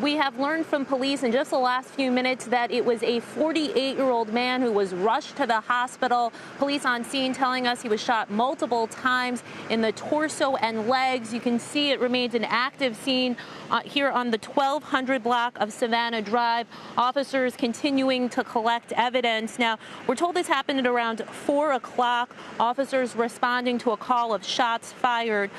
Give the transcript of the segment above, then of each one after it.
We have learned from police in just the last few minutes that it was a 48-year-old man who was rushed to the hospital. Police on scene telling us he was shot multiple times in the torso and legs. You can see it remains an active scene here on the 1200 block of Savannah Drive. Officers continuing to collect evidence. Now, we're told this happened at around 4 o'clock. Officers responding to a call of shots fired.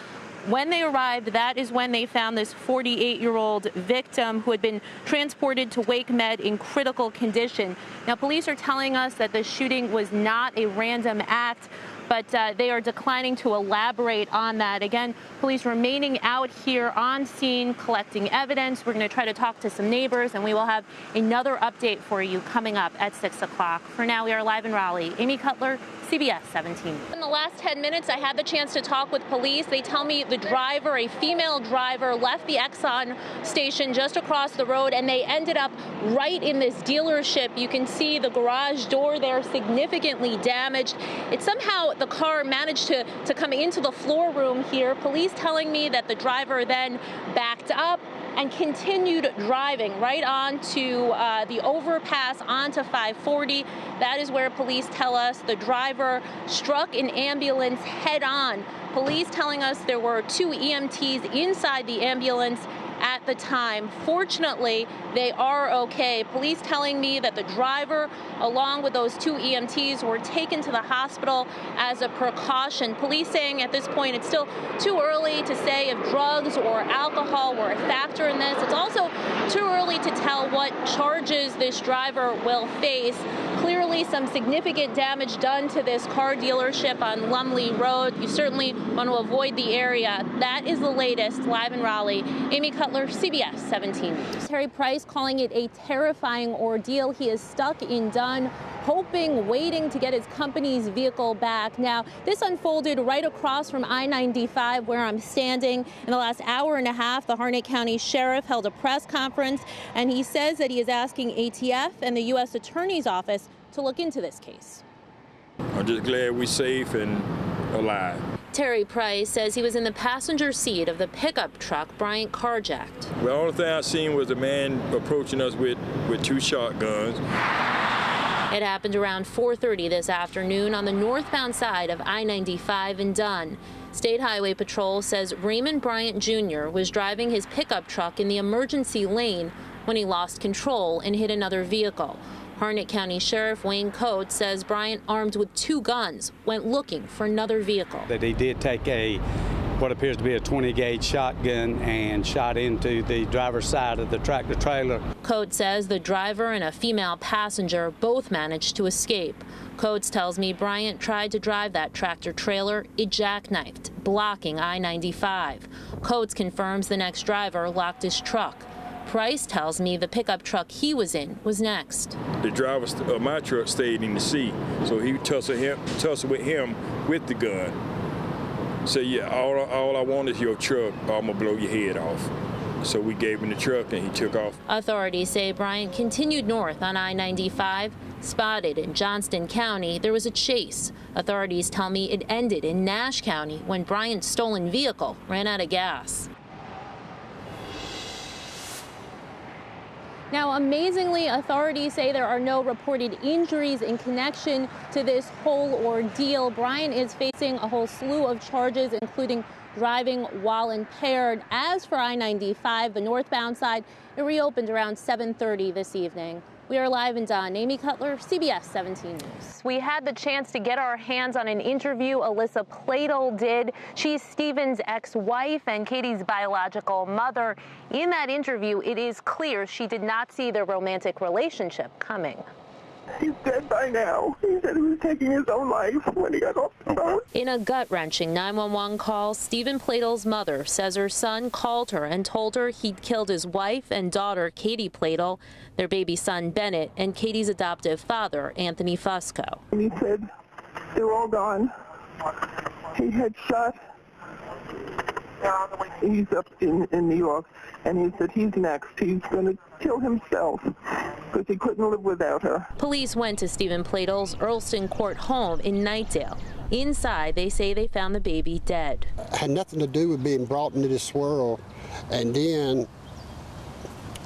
When they arrived, that is when they found this 48-year-old victim who had been transported to Wake Med in critical condition. Now, police are telling us that the shooting was not a random act, but they are declining to elaborate on that. Again, police remaining out here on scene collecting evidence. We're going to try to talk to some neighbors, and we will have another update for you coming up at 6 o'clock. For now, we are live in Raleigh. Amy Cutler, CBS 17. In the last 10 minutes, I had the chance to talk with police. They tell me the driver, a female driver, left the Exxon station just across the road, and they ended up right in this dealership. You can see the garage door there significantly damaged. It somehow, the car managed to come into the floor room here. Police telling me that the driver then backed up and continued driving right onto the overpass onto 540. That is where police tell us the driver struck an ambulance head on. Police telling us there were 2 EMTs inside the ambulance at the time. Fortunately, they are okay. Police telling me that the driver, along with those 2 EMTs, were taken to the hospital as a precaution. Police saying at this point it's still too early to say if drugs or alcohol were a factor in this. It's also too early to tell what charges this driver will face. Clearly some significant damage done to this car dealership on Lumley Road. You certainly want to avoid the area. That is the latest. Live in Raleigh, Amy Cutler, CBS 17 News. Terry Price calling it a terrifying ordeal. He is stuck in Dunn, hoping, waiting to get his company's vehicle back. Now, this unfolded right across from I-95 where I'm standing. In the last hour and a half, the Harnett County Sheriff held a press conference, and he says that he is asking ATF and the U.S. Attorney's Office to look into this case. I'm just glad we're safe and alive. Terry Price says he was in the passenger seat of the pickup truck Bryant carjacked. Well, the only thing I seen was a man approaching us with 2 shotguns. It happened around 4:30 this afternoon on the northbound side of I-95 in Dunn. State Highway Patrol says Raymond Bryant Jr. was driving his pickup truck in the emergency lane when he lost control and hit another vehicle. Harnett County Sheriff Wayne Coates says Bryant, armed with 2 guns, went looking for another vehicle. That he did take what appears to be a 20-gauge shotgun and shot into the driver's side of the tractor trailer. Coates says the driver and a female passenger both managed to escape. Coates tells me Bryant tried to drive that tractor trailer. It jackknifed, blocking I-95. Coates confirms the next driver locked his truck. Price tells me the pickup truck he was in was next. The driver of my truck stayed in the seat, so he tussled with him with the gun. Said, yeah, all I want is your truck, or I'm gonna blow your head off. So we gave him the truck and he took off. Authorities say Bryant continued north on I-95. Spotted in Johnston County, there was a chase. Authorities tell me it ended in Nash County when Bryant's stolen vehicle ran out of gas. Now, amazingly, authorities say there are no reported injuries in connection to this whole ordeal. Bryant is facing a whole slew of charges, including driving while impaired. As for I-95, the northbound side, it reopened around 7:30 this evening. We are live in Dunn. Amy Cutler, CBS 17 News. We had the chance to get our hands on an interview Alyssa Platel did. She's Stephen's ex-wife and Katie's biological mother. In that interview, it is clear she did not see their romantic relationship coming. He's dead by now. He said he was taking his own life when he got off the phone. In a gut-wrenching 911 call, Stephen Platel's mother says her son called her and told her he'd killed his wife and daughter, Katie Platel, their baby son, Bennett, and Katie's adoptive father, Anthony Fusco. And he said they were all gone. He had shot. He's up in New York, and he said he's next. He's going to kill himself because he couldn't live without her. Police went to Stephen Platel's Earlston Court home in Knightdale. Inside, they say they found the baby dead. Had nothing to do with being brought into this world, and then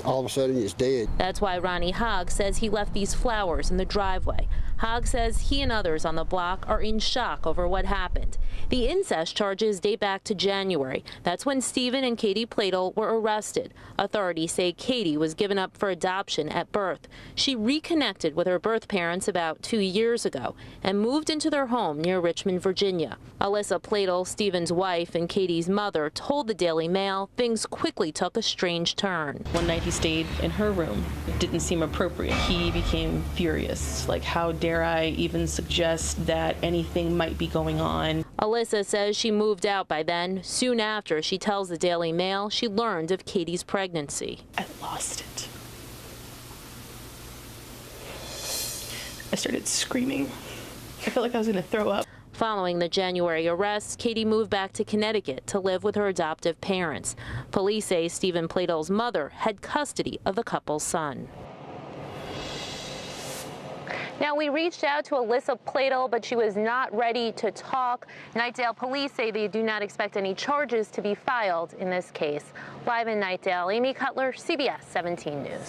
all of a sudden it's dead. That's why Ronnie Hogg says he left these flowers in the driveway. Hogg says he and others on the block are in shock over what happened. The incest charges date back to January. That's when Stephen and Katie Pladel were arrested. Authorities say Katie was given up for adoption at birth. She reconnected with her birth parents about 2 years ago and moved into their home near Richmond, Virginia. Alyssa Pladel, Stephen's wife and Katie's mother, told the Daily Mail things quickly took a strange turn. One night he stayed in her room. It didn't seem appropriate. He became furious. Like, how dare I even suggest that anything might be going on? Alyssa says she moved out by then. Soon after, she tells the Daily Mail she learned of Katie's pregnancy. I lost it. I started screaming. I felt like I was going to throw up. Following the January arrests, Katie moved back to Connecticut to live with her adoptive parents. Police say Stephen Pladel's mother had custody of the couple's son. Now, we reached out to Alyssa Pladel, but she was not ready to talk. Knightdale police say they do not expect any charges to be filed in this case. Live in Knightdale, Amy Cutler, CBS 17 News.